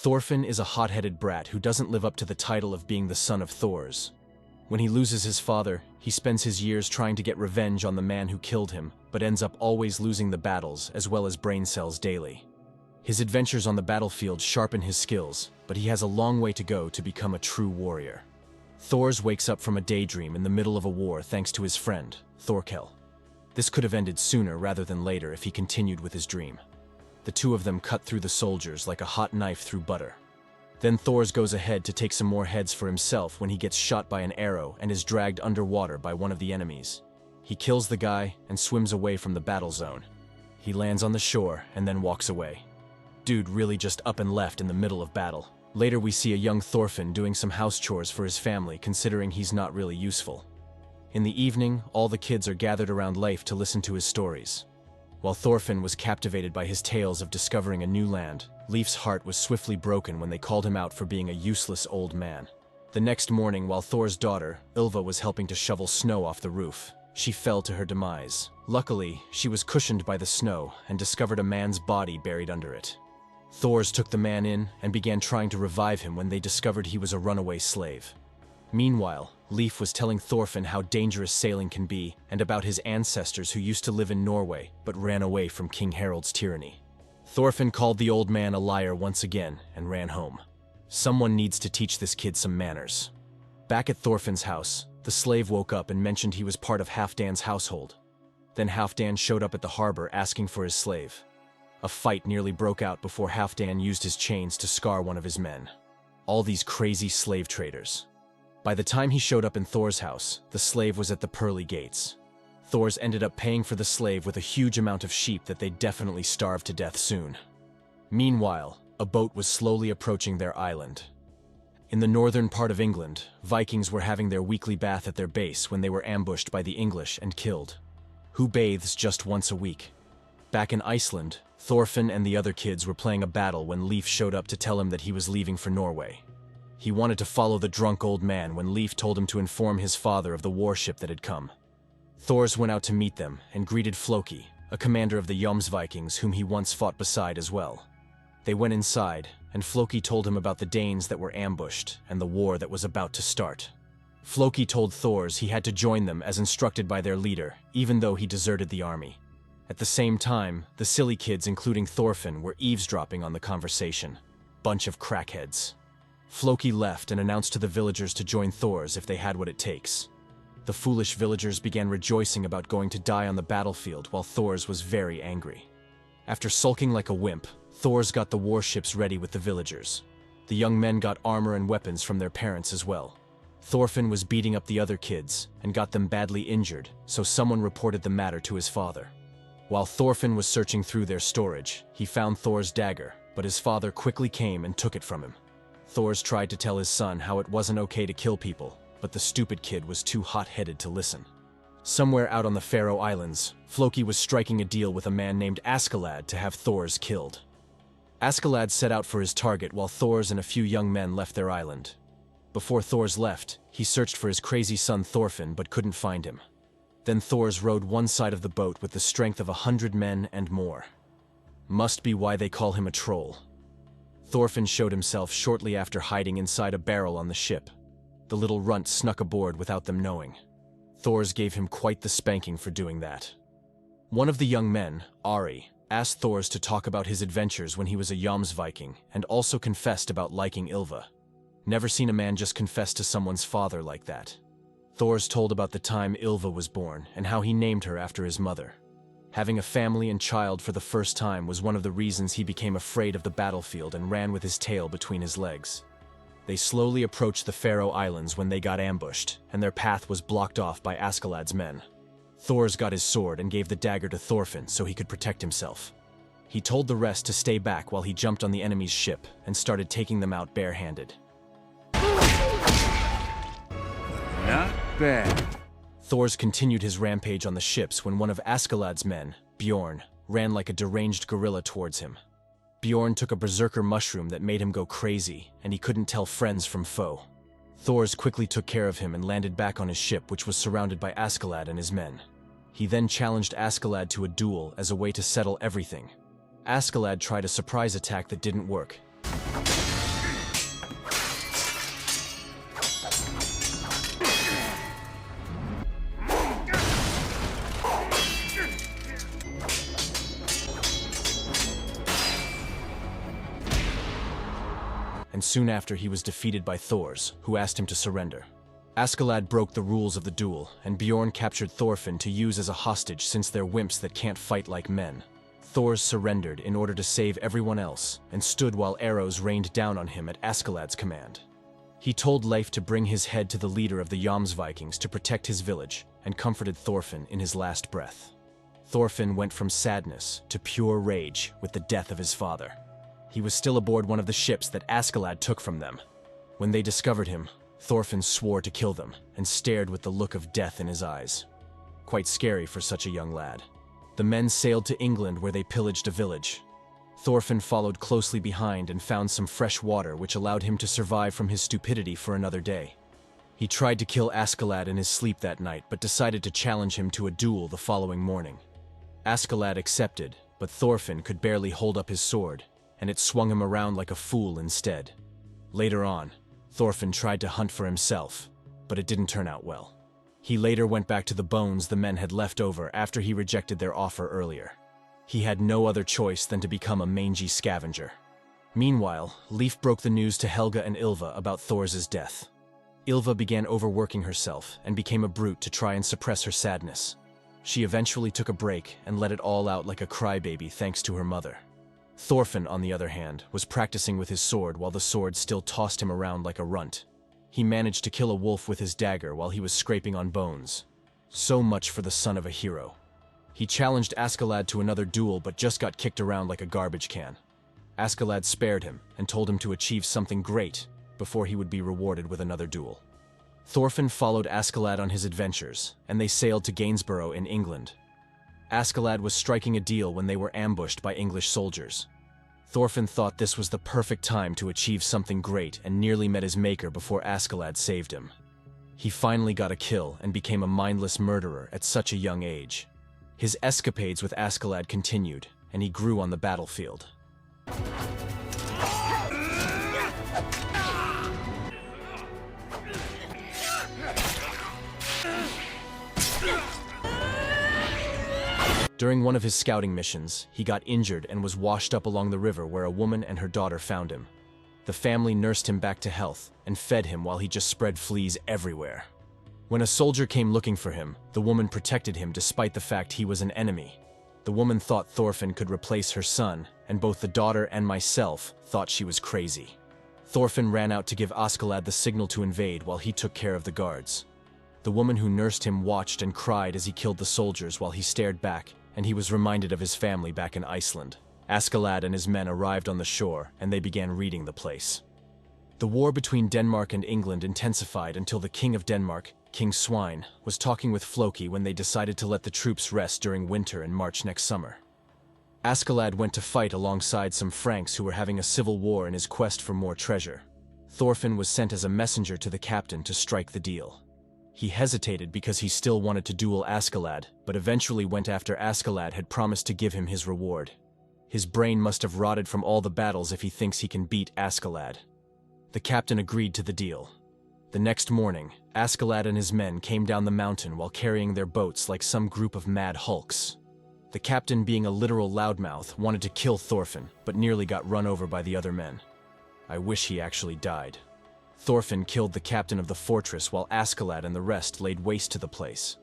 Thorfinn is a hot-headed brat who doesn't live up to the title of being the son of Thors. When he loses his father, he spends his years trying to get revenge on the man who killed him, but ends up always losing the battles as well as brain cells daily. His adventures on the battlefield sharpen his skills, but he has a long way to go to become a true warrior. Thors wakes up from a daydream in the middle of a war thanks to his friend, Thorkel. This could have ended sooner rather than later if he continued with his dream. The two of them cut through the soldiers like a hot knife through butter. Then Thors goes ahead to take some more heads for himself when he gets shot by an arrow and is dragged underwater by one of the enemies. He kills the guy and swims away from the battle zone. He lands on the shore and then walks away. Dude really just up and left in the middle of battle. Later we see a young Thorfinn doing some house chores for his family, considering he's not really useful. In the evening, all the kids are gathered around Leif to listen to his stories. While Thorfinn was captivated by his tales of discovering a new land, Leif's heart was swiftly broken when they called him out for being a useless old man. The next morning, while Thor's daughter, Ylva, was helping to shovel snow off the roof, she fell to her demise. Luckily, she was cushioned by the snow and discovered a man's body buried under it. Thors took the man in and began trying to revive him when they discovered he was a runaway slave. Meanwhile, Leif was telling Thorfinn how dangerous sailing can be and about his ancestors who used to live in Norway but ran away from King Harald's tyranny. Thorfinn called the old man a liar once again and ran home. Someone needs to teach this kid some manners. Back at Thorfinn's house, the slave woke up and mentioned he was part of Halfdan's household. Then Halfdan showed up at the harbor asking for his slave. A fight nearly broke out before Halfdan used his chains to scar one of his men. All these crazy slave traders. By the time he showed up in Thor's house, the slave was at the pearly gates. Thors ended up paying for the slave with a huge amount of sheep that they'd definitely starve to death soon. Meanwhile, a boat was slowly approaching their island. In the northern part of England, Vikings were having their weekly bath at their base when they were ambushed by the English and killed. Who bathes just once a week? Back in Iceland, Thorfinn and the other kids were playing a battle when Leif showed up to tell him that he was leaving for Norway. He wanted to follow the drunk old man when Leif told him to inform his father of the warship that had come. Thors went out to meet them and greeted Floki, a commander of the Vikings whom he once fought beside as well. They went inside, and Floki told him about the Danes that were ambushed and the war that was about to start. Floki told Thors he had to join them as instructed by their leader, even though he deserted the army. At the same time, the silly kids, including Thorfinn, were eavesdropping on the conversation. Bunch of crackheads. Floki left and announced to the villagers to join Thors if they had what it takes. The foolish villagers began rejoicing about going to die on the battlefield while Thors was very angry. After sulking like a wimp, Thors got the warships ready with the villagers. The young men got armor and weapons from their parents as well. Thorfinn was beating up the other kids and got them badly injured, so someone reported the matter to his father. While Thorfinn was searching through their storage, he found Thor's dagger, but his father quickly came and took it from him. Thors tried to tell his son how it wasn't okay to kill people, but the stupid kid was too hot-headed to listen. Somewhere out on the Faroe Islands, Floki was striking a deal with a man named Askeladd to have Thors killed. Askeladd set out for his target while Thors and a few young men left their island. Before Thors left, he searched for his crazy son Thorfinn but couldn't find him. Then Thors rowed one side of the boat with the strength of 100 men and more. Must be why they call him a troll. Thorfinn showed himself shortly after hiding inside a barrel on the ship. The little runt snuck aboard without them knowing. Thors gave him quite the spanking for doing that. One of the young men, Ari, asked Thors to talk about his adventures when he was a Viking and also confessed about liking Ylva. Never seen a man just confess to someone's father like that. Thors told about the time Ylva was born and how he named her after his mother. Having a family and child for the first time was one of the reasons he became afraid of the battlefield and ran with his tail between his legs. They slowly approached the Faroe Islands when they got ambushed, and their path was blocked off by Askeladd's men. Thors got his sword and gave the dagger to Thorfinn so he could protect himself. He told the rest to stay back while he jumped on the enemy's ship and started taking them out barehanded. Not bad. Thors continued his rampage on the ships when one of Askeladd's men, Bjorn, ran like a deranged gorilla towards him. Bjorn took a berserker mushroom that made him go crazy, and he couldn't tell friends from foe. Thors quickly took care of him and landed back on his ship, which was surrounded by Askeladd and his men. He then challenged Askeladd to a duel as a way to settle everything. Askeladd tried a surprise attack that didn't work. and soon after he was defeated by Thors, who asked him to surrender. Askeladd broke the rules of the duel, and Bjorn captured Thorfinn to use as a hostage since they're wimps that can't fight like men. Thors surrendered in order to save everyone else, and stood while arrows rained down on him at Askeladd's command. He told Leif to bring his head to the leader of the Vikings to protect his village, and comforted Thorfinn in his last breath. Thorfinn went from sadness to pure rage with the death of his father. He was still aboard one of the ships that Askeladd took from them. When they discovered him, Thorfinn swore to kill them, and stared with the look of death in his eyes. Quite scary for such a young lad. The men sailed to England where they pillaged a village. Thorfinn followed closely behind and found some fresh water which allowed him to survive from his stupidity for another day. He tried to kill Askeladd in his sleep that night, but decided to challenge him to a duel the following morning. Askeladd accepted, but Thorfinn could barely hold up his sword, and it swung him around like a fool instead. Later on, Thorfinn tried to hunt for himself, but it didn't turn out well. He later went back to the bones the men had left over after he rejected their offer earlier. He had no other choice than to become a mangy scavenger. Meanwhile, Leif broke the news to Helga and Ylva about Thors' death. Ylva began overworking herself and became a brute to try and suppress her sadness. She eventually took a break and let it all out like a crybaby thanks to her mother. Thorfinn, on the other hand, was practicing with his sword while the sword still tossed him around like a runt. He managed to kill a wolf with his dagger while he was scraping on bones. So much for the son of a hero. He challenged Askeladd to another duel but just got kicked around like a garbage can. Askeladd spared him and told him to achieve something great before he would be rewarded with another duel. Thorfinn followed Askeladd on his adventures, and they sailed to Gainsborough in England. Askeladd was striking a deal when they were ambushed by English soldiers. Thorfinn thought this was the perfect time to achieve something great and nearly met his maker before Askeladd saved him. He finally got a kill and became a mindless murderer at such a young age. His escapades with Askeladd continued, and he grew on the battlefield. During one of his scouting missions, he got injured and was washed up along the river where a woman and her daughter found him. The family nursed him back to health and fed him while he just spread fleas everywhere. When a soldier came looking for him, the woman protected him despite the fact he was an enemy. The woman thought Thorfinn could replace her son, and both the daughter and myself thought she was crazy. Thorfinn ran out to give Askeladd the signal to invade while he took care of the guards. The woman who nursed him watched and cried as he killed the soldiers while he stared back, and he was reminded of his family back in Iceland. Askeladd and his men arrived on the shore, and they began raiding the place. The war between Denmark and England intensified until the King of Denmark, King Swine, was talking with Floki when they decided to let the troops rest during winter and march next summer. Askeladd went to fight alongside some Franks who were having a civil war in his quest for more treasure. Thorfinn was sent as a messenger to the captain to strike the deal. He hesitated because he still wanted to duel Askeladd, but eventually went after Askeladd had promised to give him his reward. His brain must have rotted from all the battles if he thinks he can beat Askeladd. The captain agreed to the deal. The next morning, Askeladd and his men came down the mountain while carrying their boats like some group of mad hulks. The captain, being a literal loudmouth, wanted to kill Thorfinn, but nearly got run over by the other men. I wish he actually died. Thorfinn killed the captain of the fortress while Askeladd and the rest laid waste to the place.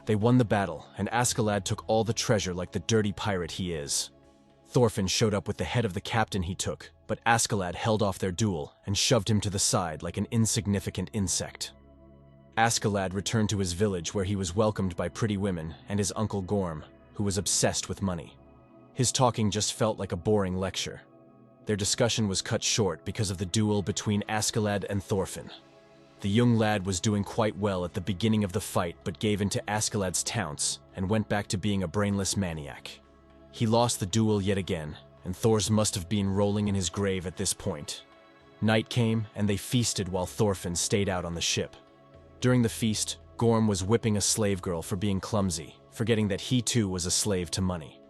They won the battle, and Askeladd took all the treasure like the dirty pirate he is. Thorfinn showed up with the head of the captain he took, but Askeladd held off their duel and shoved him to the side like an insignificant insect. Askeladd returned to his village where he was welcomed by pretty women and his uncle Gorm, who was obsessed with money. His talking just felt like a boring lecture. Their discussion was cut short because of the duel between Askeladd and Thorfinn. The young lad was doing quite well at the beginning of the fight but gave in to Askeladd's taunts and went back to being a brainless maniac. He lost the duel yet again, and Thors must have been rolling in his grave at this point. Night came, and they feasted while Thorfinn stayed out on the ship. During the feast, Gorm was whipping a slave girl for being clumsy, forgetting that he too was a slave to money.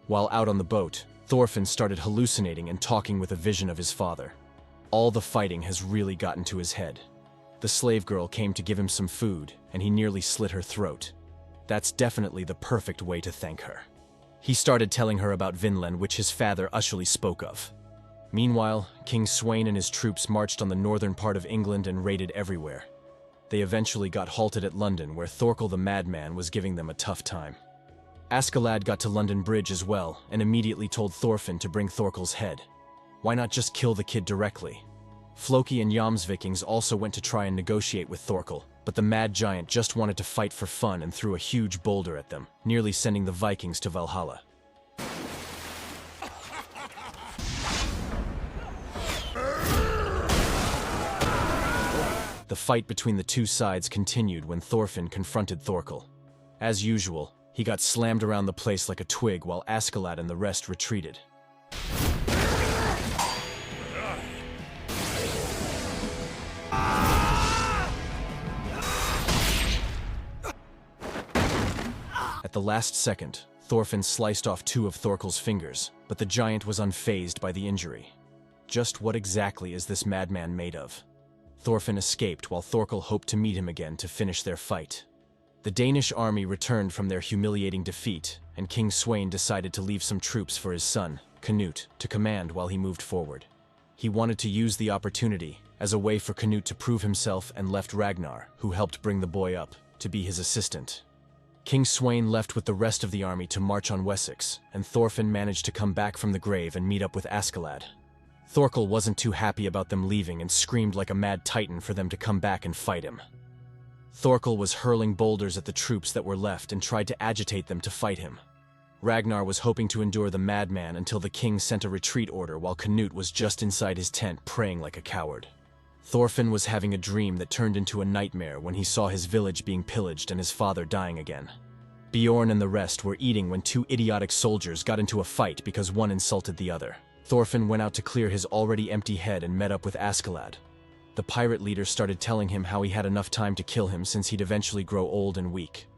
While out on the boat, Thorfinn started hallucinating and talking with a vision of his father. All the fighting has really gotten to his head. The slave girl came to give him some food, and he nearly slit her throat. That's definitely the perfect way to thank her. He started telling her about Vinland, which his father usually spoke of. Meanwhile, King Sweyn and his troops marched on the northern part of England and raided everywhere. They eventually got halted at London, where Thorkel the madman was giving them a tough time. Askeladd got to London Bridge as well, and immediately told Thorfinn to bring Thorkel's head. Why not just kill the kid directly? Floki and Vikings also went to try and negotiate with Thorkel, but the mad giant just wanted to fight for fun and threw a huge boulder at them, nearly sending the Vikings to Valhalla. The fight between the two sides continued when Thorfinn confronted Thorkel. As usual, he got slammed around the place like a twig while Askeladd and the rest retreated. At the last second, Thorfinn sliced off 2 of Thorkel's fingers, but the giant was unfazed by the injury. Just what exactly is this madman made of? Thorfinn escaped while Thorkel hoped to meet him again to finish their fight. The Danish army returned from their humiliating defeat, and King Sweyn decided to leave some troops for his son, Canute, to command while he moved forward. He wanted to use the opportunity as a way for Canute to prove himself and left Ragnar, who helped bring the boy up, to be his assistant. King Sweyn left with the rest of the army to march on Wessex, and Thorfinn managed to come back from the grave and meet up with Askeladd. Thorkel wasn't too happy about them leaving and screamed like a mad titan for them to come back and fight him. Thorkel was hurling boulders at the troops that were left and tried to agitate them to fight him. Ragnar was hoping to endure the madman until the king sent a retreat order while Canute was just inside his tent praying like a coward. Thorfinn was having a dream that turned into a nightmare when he saw his village being pillaged and his father dying again. Bjorn and the rest were eating when 2 idiotic soldiers got into a fight because one insulted the other. Thorfinn went out to clear his already empty head and met up with Askeladd. The pirate leader started telling him how he had enough time to kill him since he'd eventually grow old and weak.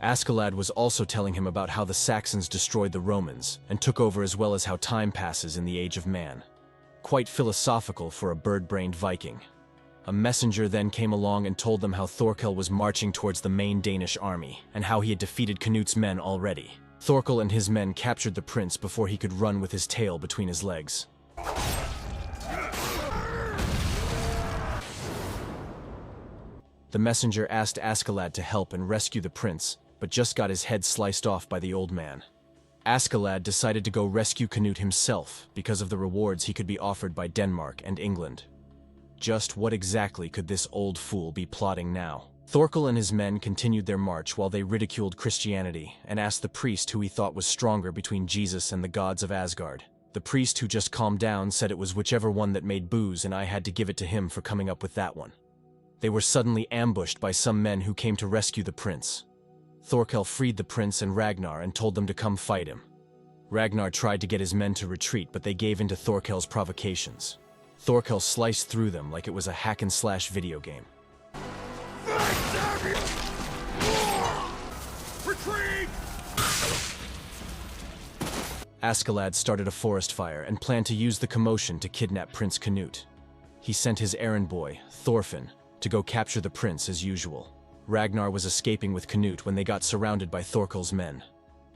Askeladd was also telling him about how the Saxons destroyed the Romans and took over, as well as how time passes in the age of man. Quite philosophical for a bird-brained Viking. A messenger then came along and told them how Thorkel was marching towards the main Danish army and how he had defeated Canute's men already. Thorkel and his men captured the prince before he could run with his tail between his legs. The messenger asked Askeladd to help and rescue the prince, but just got his head sliced off by the old man. Askeladd decided to go rescue Canute himself because of the rewards he could be offered by Denmark and England. Just what exactly could this old fool be plotting now? Thorkel and his men continued their march while they ridiculed Christianity and asked the priest who he thought was stronger between Jesus and the gods of Asgard. The priest, who just calmed down, said it was whichever one that made booze and I had to give it to him for coming up with that one. They were suddenly ambushed by some men who came to rescue the prince. Thorkel freed the prince and Ragnar and told them to come fight him. Ragnar tried to get his men to retreat, but they gave in to Thorkel's provocations. Thorkel sliced through them like it was a hack-and-slash video game. Retreat! Askeladd started a forest fire and planned to use the commotion to kidnap Prince Canute. He sent his errand boy, Thorfinn, to go capture the prince as usual. Ragnar was escaping with Canute when they got surrounded by Thorkel's men.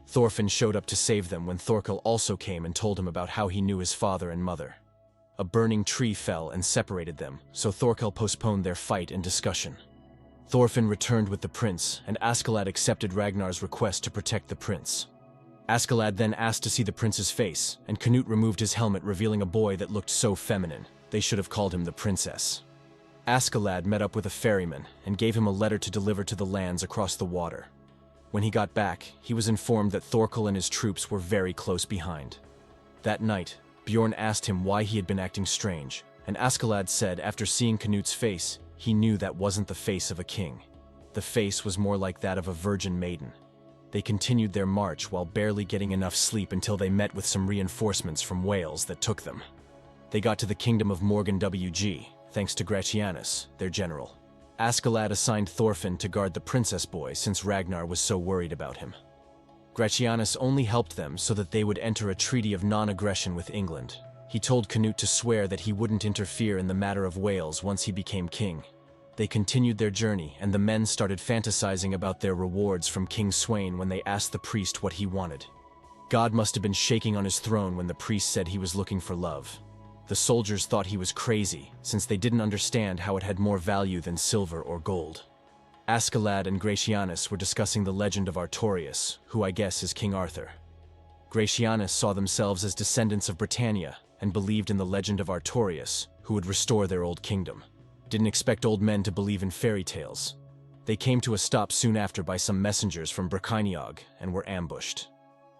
Thorfinn showed up to save them when Thorkel also came and told him about how he knew his father and mother. A burning tree fell and separated them, so Thorkel postponed their fight and discussion. Thorfinn returned with the prince, and Askeladd accepted Ragnar's request to protect the prince. Askeladd then asked to see the prince's face, and Canute removed his helmet, revealing a boy that looked so feminine. They should have called him the princess. Askeladd met up with a ferryman and gave him a letter to deliver to the lands across the water. When he got back, he was informed that Thorkel and his troops were very close behind. That night, Bjorn asked him why he had been acting strange, and Askeladd said after seeing Canute's face, he knew that wasn't the face of a king. The face was more like that of a virgin maiden. They continued their march while barely getting enough sleep until they met with some reinforcements from Wales that took them. They got to the kingdom of Morgan WG, thanks to Gratianus, their general. Askeladd assigned Thorfinn to guard the princess boy since Ragnar was so worried about him. Gratianus only helped them so that they would enter a treaty of non-aggression with England. He told Canute to swear that he wouldn't interfere in the matter of Wales once he became king. They continued their journey, and the men started fantasizing about their rewards from King Sweyn when they asked the priest what he wanted. God must have been shaking on his throne when the priest said he was looking for love. The soldiers thought he was crazy, since they didn't understand how it had more value than silver or gold. Askeladd and Gratianus were discussing the legend of Artorius, who I guess is King Arthur. Gratianus saw themselves as descendants of Britannia and believed in the legend of Artorius, who would restore their old kingdom. Didn't expect old men to believe in fairy tales. They came to a stop soon after by some messengers from Bryciniog and were ambushed.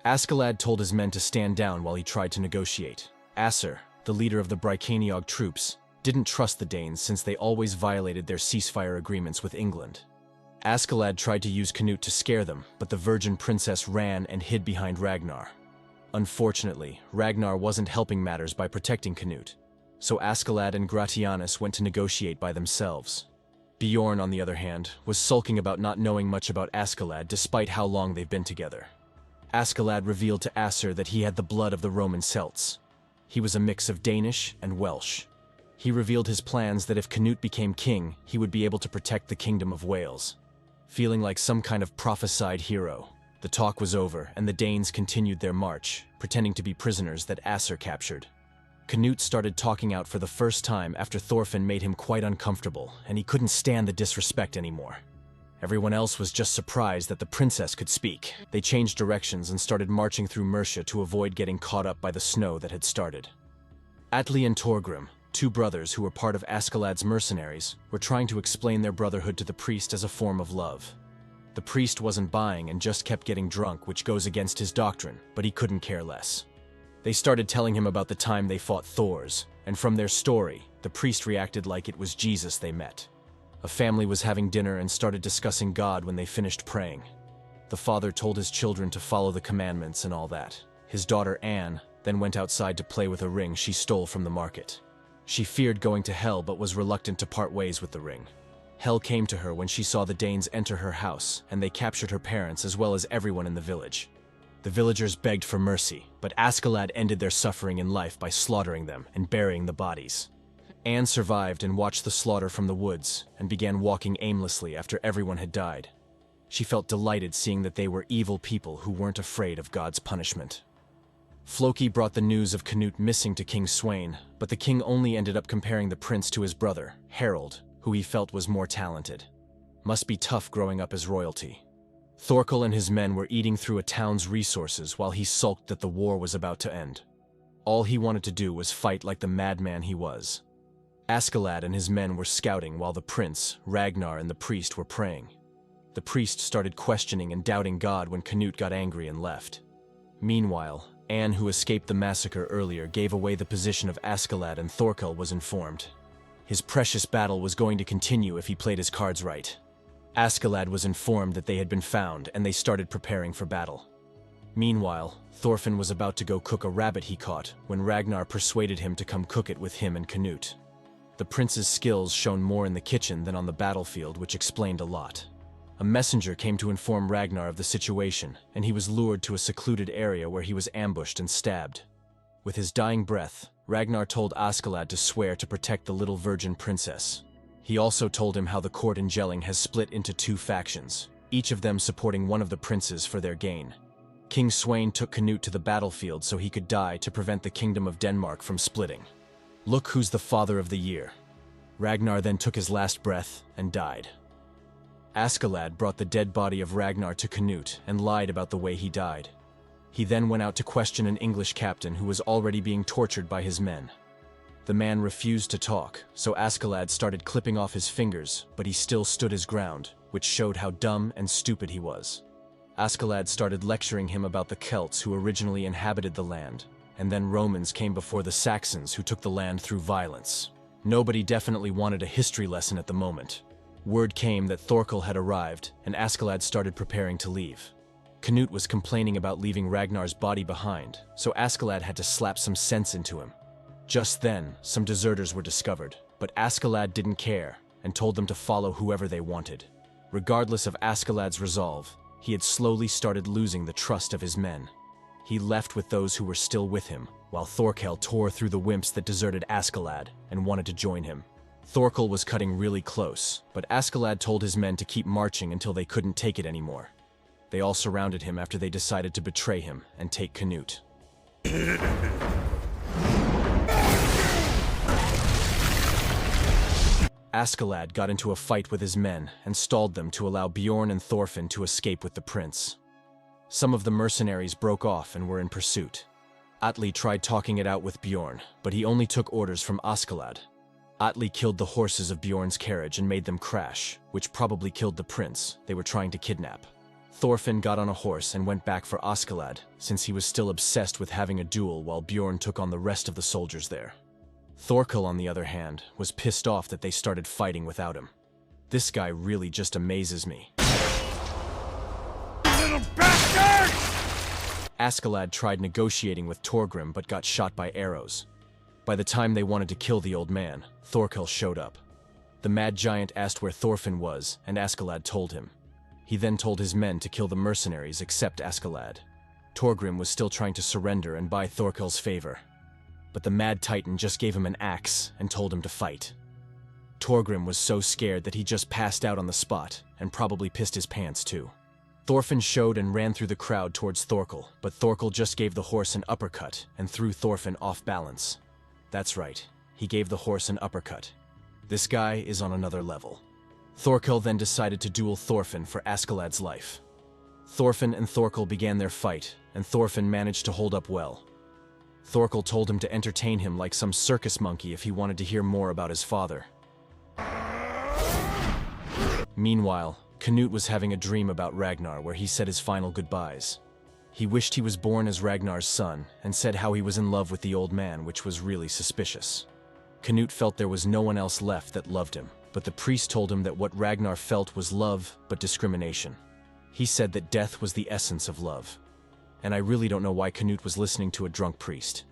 Askeladd told his men to stand down while he tried to negotiate. Acer, the leader of the Bryciniog troops, didn't trust the Danes since they always violated their ceasefire agreements with England. Askeladd tried to use Canute to scare them, but the virgin princess ran and hid behind Ragnar. Unfortunately, Ragnar wasn't helping matters by protecting Canute, so Askeladd and Gratianus went to negotiate by themselves. Bjorn, on the other hand, was sulking about not knowing much about Askeladd despite how long they've been together. Askeladd revealed to Acer that he had the blood of the Roman Celts. He was a mix of Danish and Welsh. He revealed his plans that if Canute became king, he would be able to protect the Kingdom of Wales. Feeling like some kind of prophesied hero, the talk was over and the Danes continued their march, pretending to be prisoners that Acer captured. Canute started talking out for the first time after Thorfinn made him quite uncomfortable, and he couldn't stand the disrespect anymore. Everyone else was just surprised that the princess could speak. They changed directions and started marching through Mercia to avoid getting caught up by the snow that had started. Atli and Torgrim, two brothers who were part of Askeladd's mercenaries, were trying to explain their brotherhood to the priest as a form of love. The priest wasn't buying and just kept getting drunk, which goes against his doctrine, but he couldn't care less. They started telling him about the time they fought Thors, and from their story, the priest reacted like it was Jesus they met. A family was having dinner and started discussing God when they finished praying. The father told his children to follow the commandments and all that. His daughter Anne then went outside to play with a ring she stole from the market. She feared going to hell but was reluctant to part ways with the ring. Hell came to her when she saw the Danes enter her house, and they captured her parents as well as everyone in the village. The villagers begged for mercy, but Askeladd ended their suffering in life by slaughtering them and burying the bodies. Anne survived and watched the slaughter from the woods and began walking aimlessly after everyone had died. She felt delighted seeing that they were evil people who weren't afraid of God's punishment. Floki brought the news of Canute missing to King Sweyn, but the king only ended up comparing the prince to his brother, Harold, who he felt was more talented. Must be tough growing up as royalty. Thorkel and his men were eating through a town's resources while he sulked that the war was about to end. All he wanted to do was fight like the madman he was. Askeladd and his men were scouting while the prince, Ragnar, and the priest were praying. The priest started questioning and doubting God when Canute got angry and left. Meanwhile, Anne, who escaped the massacre earlier, gave away the position of Askeladd, and Thorkel was informed. His precious battle was going to continue if he played his cards right. Askeladd was informed that they had been found, and they started preparing for battle. Meanwhile, Thorfinn was about to go cook a rabbit he caught when Ragnar persuaded him to come cook it with him and Canute. The prince's skills shone more in the kitchen than on the battlefield, which explained a lot. A messenger came to inform Ragnar of the situation, and he was lured to a secluded area where he was ambushed and stabbed. With his dying breath, Ragnar told Askeladd to swear to protect the little virgin princess. He also told him how the court in Jelling has split into two factions, each of them supporting one of the princes for their gain. King Sweyn took Canute to the battlefield so he could die to prevent the kingdom of Denmark from splitting. Look who's the father of the year. Ragnar then took his last breath and died. Askeladd brought the dead body of Ragnar to Canute and lied about the way he died. He then went out to question an English captain who was already being tortured by his men. The man refused to talk, so Askeladd started clipping off his fingers, but he still stood his ground, which showed how dumb and stupid he was. Askeladd started lecturing him about the Celts who originally inhabited the land, and then Romans came before the Saxons who took the land through violence. Nobody definitely wanted a history lesson at the moment. Word came that Thorkel had arrived, and Askeladd started preparing to leave. Canute was complaining about leaving Ragnar's body behind, so Askeladd had to slap some sense into him. Just then, some deserters were discovered, but Askeladd didn't care and told them to follow whoever they wanted. Regardless of Askeladd's resolve, he had slowly started losing the trust of his men. He left with those who were still with him, while Thorkel tore through the wimps that deserted Askeladd and wanted to join him. Thorkel was cutting really close, but Askeladd told his men to keep marching until they couldn't take it anymore. They all surrounded him after they decided to betray him and take Canute. Askeladd got into a fight with his men and stalled them to allow Bjorn and Thorfinn to escape with the prince. Some of the mercenaries broke off and were in pursuit. Atli tried talking it out with Bjorn, but he only took orders from Askeladd. Atli killed the horses of Bjorn's carriage and made them crash, which probably killed the prince they were trying to kidnap. Thorfinn got on a horse and went back for Askeladd, since he was still obsessed with having a duel while Bjorn took on the rest of the soldiers there. Thorkel, on the other hand, was pissed off that they started fighting without him. This guy really just amazes me. Little bastard! Askeladd tried negotiating with Thorgrim but got shot by arrows. By the time they wanted to kill the old man, Thorkel showed up. The mad giant asked where Thorfinn was, and Askeladd told him. He then told his men to kill the mercenaries except Askeladd. Thorgrim was still trying to surrender and buy Thorkel's favor. But the mad titan just gave him an axe and told him to fight. Thorgrim was so scared that he just passed out on the spot, and probably pissed his pants too. Thorfinn showed and ran through the crowd towards Thorkel, but Thorkel just gave the horse an uppercut and threw Thorfinn off balance. That's right, he gave the horse an uppercut. This guy is on another level. Thorkel then decided to duel Thorfinn for Askeladd's life. Thorfinn and Thorkel began their fight, and Thorfinn managed to hold up well. Thorkel told him to entertain him like some circus monkey if he wanted to hear more about his father. Meanwhile, Canute was having a dream about Ragnar where he said his final goodbyes. He wished he was born as Ragnar's son and said how he was in love with the old man, which was really suspicious. Canute felt there was no one else left that loved him, but the priest told him that what Ragnar felt was love but discrimination. He said that death was the essence of love. And I really don't know why Canute was listening to a drunk priest.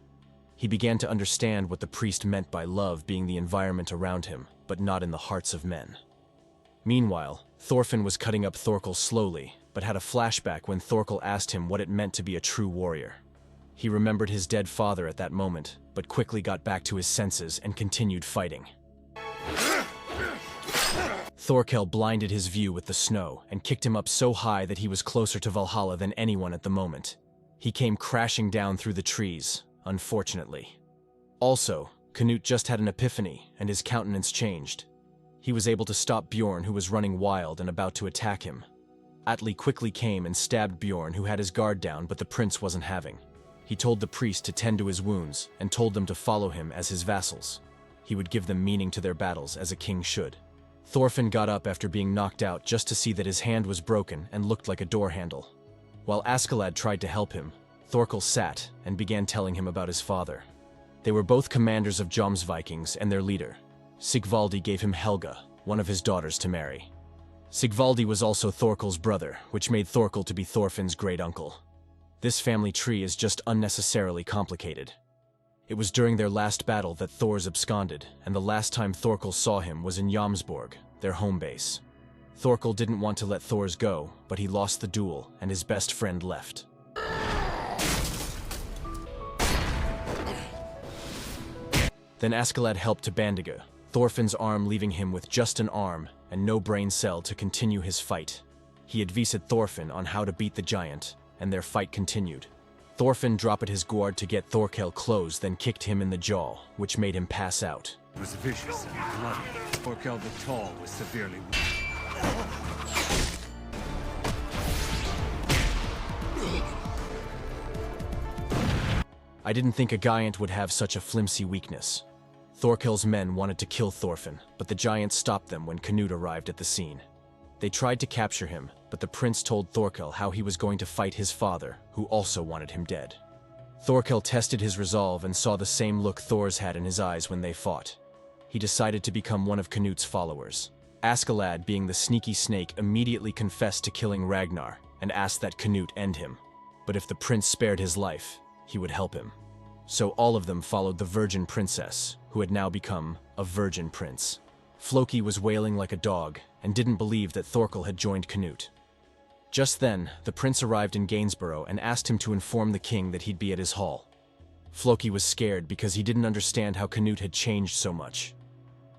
He began to understand what the priest meant by love being the environment around him, but not in the hearts of men. Meanwhile, Thorfinn was cutting up Thorkel slowly, but had a flashback when Thorkel asked him what it meant to be a true warrior. He remembered his dead father at that moment, but quickly got back to his senses and continued fighting. Thorkel blinded his view with the snow and kicked him up so high that he was closer to Valhalla than anyone at the moment. He came crashing down through the trees, unfortunately. Also, Canute just had an epiphany and his countenance changed. He was able to stop Bjorn, who was running wild and about to attack him. Atli quickly came and stabbed Bjorn, who had his guard down, but the prince wasn't having. He told the priest to tend to his wounds and told them to follow him as his vassals. He would give them meaning to their battles as a king should. Thorfinn got up after being knocked out just to see that his hand was broken and looked like a door handle. While Askeladd tried to help him, Thorkel sat and began telling him about his father. They were both commanders of Vikings, and their leader, Sigvaldi, gave him Helga, one of his daughters, to marry. Sigvaldi was also Thorkel's brother, which made Thorkel to be Thorfinn's great-uncle. This family tree is just unnecessarily complicated. It was during their last battle that Thors absconded, and the last time Thorkel saw him was in Jomsborg, their home base. Thorkel didn't want to let Thors go, but he lost the duel, and his best friend left. Then Askeladd helped to Bandiga, Thorfinn's arm, leaving him with just an arm and no brain cell to continue his fight. He advised Thorfinn on how to beat the giant, and their fight continued. Thorfinn dropped his guard to get Thorkel close, then kicked him in the jaw, which made him pass out. It was vicious and bloody. Thorkel the Tall was severely wounded. I didn't think a giant would have such a flimsy weakness. Thorkel's men wanted to kill Thorfinn, but the giant stopped them when Canute arrived at the scene. They tried to capture him, but the prince told Thorkel how he was going to fight his father, who also wanted him dead. Thorkel tested his resolve and saw the same look Thors had in his eyes when they fought. He decided to become one of Canute's followers. Askeladd, being the sneaky snake, immediately confessed to killing Ragnar and asked that Canute end him. But if the prince spared his life, he would help him. So all of them followed the virgin princess, who had now become a virgin prince. Floki was wailing like a dog and didn't believe that Thorkel had joined Canute. Just then, the prince arrived in Gainsborough and asked him to inform the king that he'd be at his hall. Floki was scared because he didn't understand how Canute had changed so much.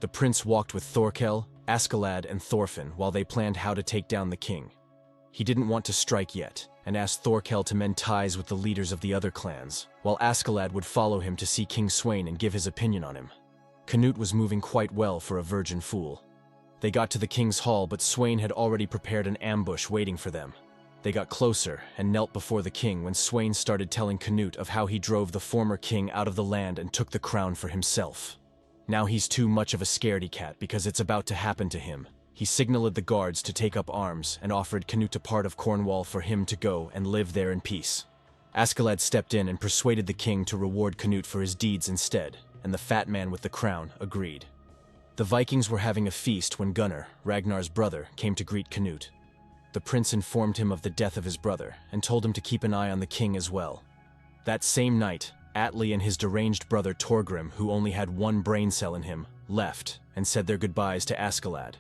The prince walked with Thorkel, Askeladd, and Thorfinn while they planned how to take down the king. He didn't want to strike yet, and asked Thorkel to mend ties with the leaders of the other clans, while Askeladd would follow him to see King Sweyn and give his opinion on him. Canute was moving quite well for a virgin fool. They got to the king's hall, but Sweyn had already prepared an ambush waiting for them. They got closer and knelt before the king when Sweyn started telling Canute of how he drove the former king out of the land and took the crown for himself. Now he's too much of a scaredy cat because it's about to happen to him. He signaled the guards to take up arms and offered Canute a part of Cornwall for him to go and live there in peace. Askeladd stepped in and persuaded the king to reward Canute for his deeds instead, and the fat man with the crown agreed. The Vikings were having a feast when Gunnar, Ragnar's brother, came to greet Canute. The prince informed him of the death of his brother and told him to keep an eye on the king as well. That same night, Atli and his deranged brother Torgrim, who only had one brain cell in him, left and said their goodbyes to Askeladd.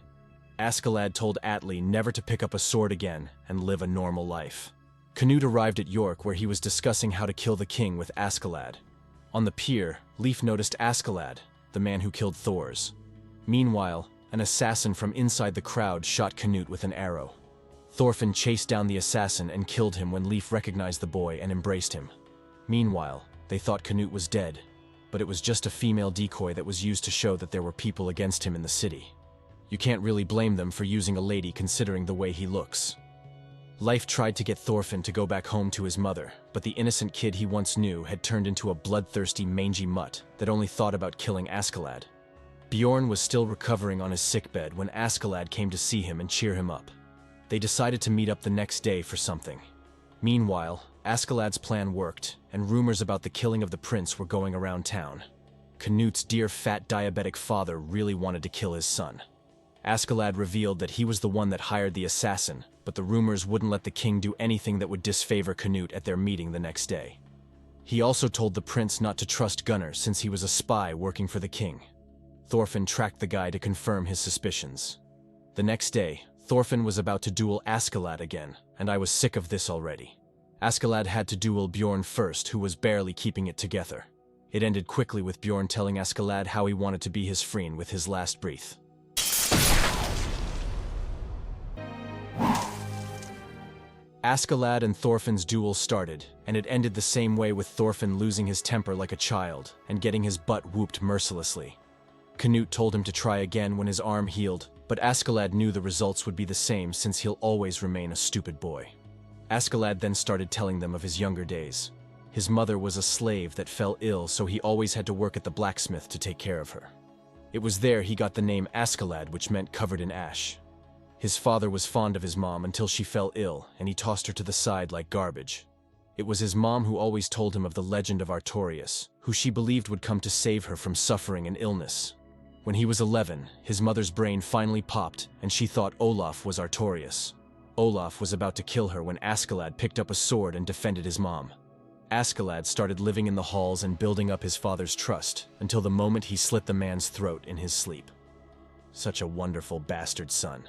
Askeladd told Atli never to pick up a sword again and live a normal life. Canute arrived at York where he was discussing how to kill the king with Askeladd. On the pier, Leif noticed Askeladd, the man who killed Thors. Meanwhile, an assassin from inside the crowd shot Canute with an arrow. Thorfinn chased down the assassin and killed him when Leif recognized the boy and embraced him. Meanwhile, they thought Canute was dead, but it was just a female decoy that was used to show that there were people against him in the city. You can't really blame them for using a lady considering the way he looks. Leif tried to get Thorfinn to go back home to his mother, but the innocent kid he once knew had turned into a bloodthirsty, mangy mutt that only thought about killing Askeladd. Bjorn was still recovering on his sickbed when Askeladd came to see him and cheer him up. They decided to meet up the next day for something. Meanwhile, Askeladd's plan worked, and rumors about the killing of the prince were going around town. Canute's dear fat diabetic father really wanted to kill his son. Askeladd revealed that he was the one that hired the assassin, but the rumors wouldn't let the king do anything that would disfavor Canute at their meeting the next day. He also told the prince not to trust Gunnar since he was a spy working for the king. Thorfinn tracked the guy to confirm his suspicions. The next day, Thorfinn was about to duel Askeladd again, and I was sick of this already. Askeladd had to duel Bjorn first, who was barely keeping it together. It ended quickly with Bjorn telling Askeladd how he wanted to be his friend with his last breath. Askeladd and Thorfinn's duel started, and it ended the same way with Thorfinn losing his temper like a child and getting his butt whooped mercilessly. Canute told him to try again when his arm healed, but Askeladd knew the results would be the same since he'll always remain a stupid boy. Askeladd then started telling them of his younger days. His mother was a slave that fell ill, so he always had to work at the blacksmith to take care of her. It was there he got the name Askeladd, which meant covered in ash. His father was fond of his mom until she fell ill, and he tossed her to the side like garbage. It was his mom who always told him of the legend of Artorius, who she believed would come to save her from suffering and illness. When he was 11, his mother's brain finally popped, and she thought Olaf was Artorius. Olaf was about to kill her when Askeladd picked up a sword and defended his mom. Askeladd started living in the halls and building up his father's trust, until the moment he slit the man's throat in his sleep. Such a wonderful bastard son.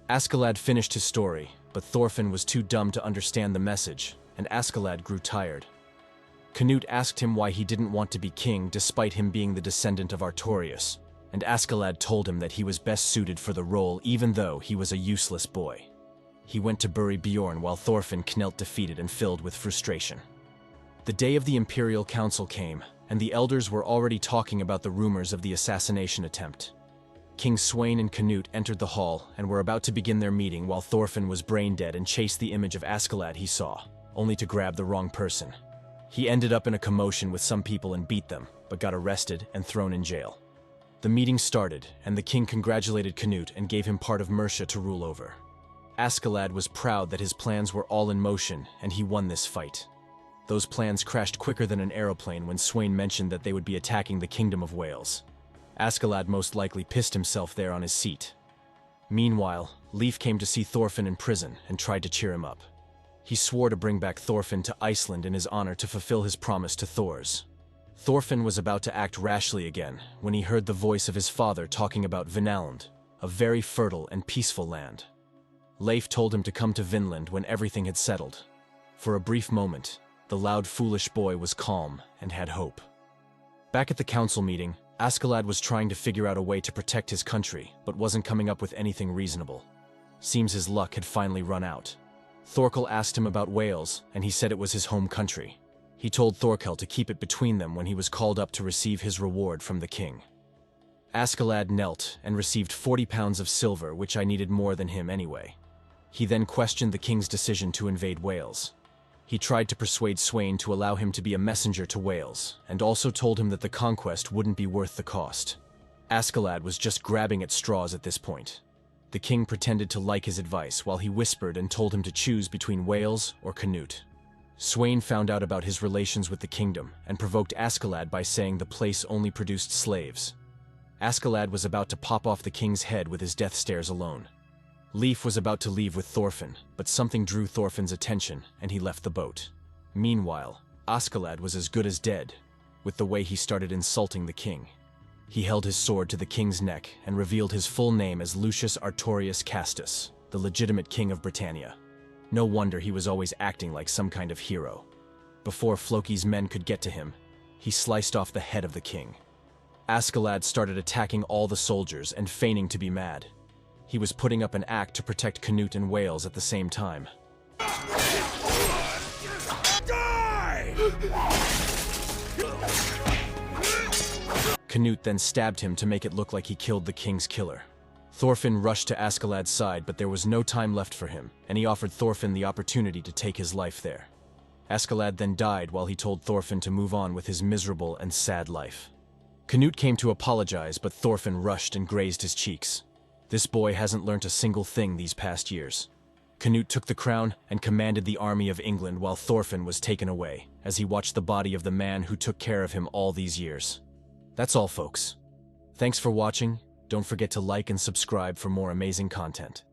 Askeladd finished his story, but Thorfinn was too dumb to understand the message, and Askeladd grew tired. Canute asked him why he didn't want to be king despite him being the descendant of Artorius, and Askeladd told him that he was best suited for the role even though he was a useless boy. He went to bury Bjorn while Thorfinn knelt defeated and filled with frustration. The day of the Imperial Council came, and the elders were already talking about the rumors of the assassination attempt. King Sweyn and Canute entered the hall and were about to begin their meeting while Thorfinn was brain dead and chased the image of Askeladd he saw, only to grab the wrong person. He ended up in a commotion with some people and beat them, but got arrested and thrown in jail. The meeting started, and the king congratulated Canute and gave him part of Mercia to rule over. Askeladd was proud that his plans were all in motion, and he won this fight. Those plans crashed quicker than an aeroplane when Sweyn mentioned that they would be attacking the Kingdom of Wales. Askeladd most likely pissed himself there on his seat. Meanwhile, Leif came to see Thorfinn in prison and tried to cheer him up. He swore to bring back Thorfinn to Iceland in his honor to fulfill his promise to Thors. Thorfinn was about to act rashly again when he heard the voice of his father talking about Vinland, a very fertile and peaceful land. Leif told him to come to Vinland when everything had settled. For a brief moment, the loud, foolish boy was calm and had hope. Back at the council meeting, Askeladd was trying to figure out a way to protect his country, but wasn't coming up with anything reasonable. Seems his luck had finally run out. Thorkel asked him about Wales, and he said it was his home country. He told Thorkel to keep it between them when he was called up to receive his reward from the king. Askeladd knelt and received 40 pounds of silver, which I needed more than him anyway. He then questioned the king's decision to invade Wales. He tried to persuade Sweyn to allow him to be a messenger to Wales, and also told him that the conquest wouldn't be worth the cost. Askeladd was just grabbing at straws at this point. The king pretended to like his advice while he whispered and told him to choose between Wales or Canute. Sweyn found out about his relations with the kingdom and provoked Askeladd by saying the place only produced slaves. Askeladd was about to pop off the king's head with his death stares alone. Leif was about to leave with Thorfinn, but something drew Thorfinn's attention and he left the boat. Meanwhile, Askeladd was as good as dead, with the way he started insulting the king. He held his sword to the king's neck and revealed his full name as Lucius Artorius Castus, the legitimate king of Britannia. No wonder he was always acting like some kind of hero. Before Floki's men could get to him, he sliced off the head of the king. Askeladd started attacking all the soldiers and feigning to be mad. He was putting up an act to protect Canute and Wales at the same time. Canute then stabbed him to make it look like he killed the king's killer. Thorfinn rushed to Askeladd's side, but there was no time left for him, and he offered Thorfinn the opportunity to take his life there. Askeladd then died while he told Thorfinn to move on with his miserable and sad life. Canute came to apologize, but Thorfinn rushed and grazed his cheeks. This boy hasn't learnt a single thing these past years. Canute took the crown and commanded the army of England while Thorfinn was taken away, as he watched the body of the man who took care of him all these years. That's all, folks. Thanks for watching. Don't forget to like and subscribe for more amazing content.